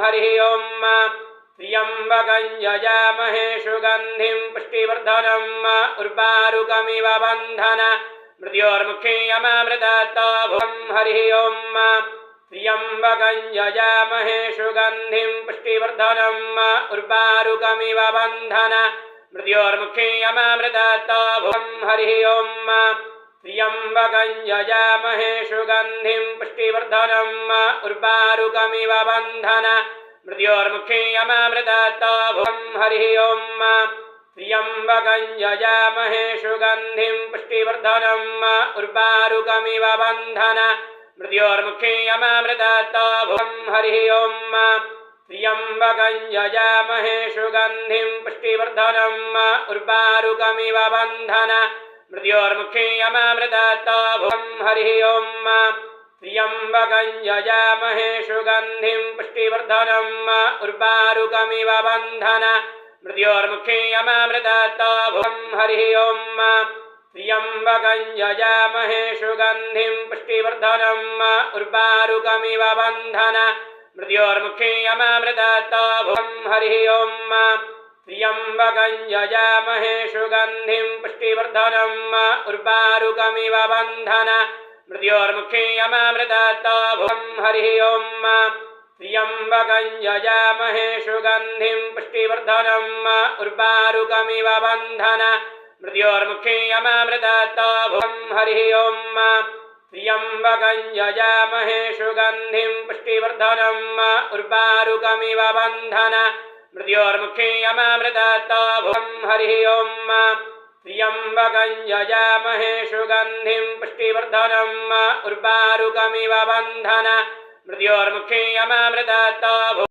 हरिः ओं त्र्यम्बकं यजामहे सुगन्धिं पुष्टिवर्धनम् उर्वारुकमिव बन्धन मृत्योर्मुक्षीयमामृतत्वं हरिः ओं त्र्यम्बकं यजामहे सुगन्धिं पुष्टिवर्धनम् उर्वारुकमिव बन्धन मृत्योर्मुक्षीयमामृतत्वं हरिः ओं त्र्यम्बकं यजामहे सुगन्धिं पुष्टिवर्धनम् उर्वारुकमिव बन्धन मृत्योर्मुक्षीयमामृतत्वं हरिः ओं त्र्यम्बकं यजामहे सुगन्धिं पुष्टिवर्धनम् उर्वारुकमिव बन्धन मृत्योर्मुक्षीयमामृतत्वं हरिः ओं त्र्यम्बकं यजामहे सुगन्धिं पुष्टिवर्धनम् उर्वारुकमिव बन्धन मृत्योर्मुक्षीयमामृतत्वं हरिः ओं त्र्यम्बकं यजामहे सुगन्धिं पुष्टिवर्धनम् उर्वारुकमिव बन्धन मृत्योर्मुक्षीयमामृतत्वं हरिः ओं त्र्यम्बकं यजामहे सुगन्धिं पुष्टिवर्धनम् उर्वारुकमिव बन्धन मृत्योर्मुक्षीयमामृतत्वं हरिः ओं त्र्यम्बकं यजामहे सुगन्धिं पुष्टिवर्धनम् उर्वारुकमिव बन्धन मृत्योर्मुक्षीयमामृतत्वं हरिः ओं त्र्यम्बकं यजामहे सुगन्धिं पुष्टिवर्धनम् उर्वारुकमिव बन्धन मृत्योर्मुक्षीयमामृतत्वं हरिः ओं त्र्यम्बकं यजामहे सुगन्धिं पुष्टिवर्धनम् उर्वारुकमिव बन्धन मृत्योर्मुक्षीयमामृतत्वं हरिः ओं त्र्यम्बकं यजामहे सुगन्धिं पुष्टिवर्धनम् उर्वारुकमिव बन्धन मृत्योर्मुक्षीयमामृतत्वं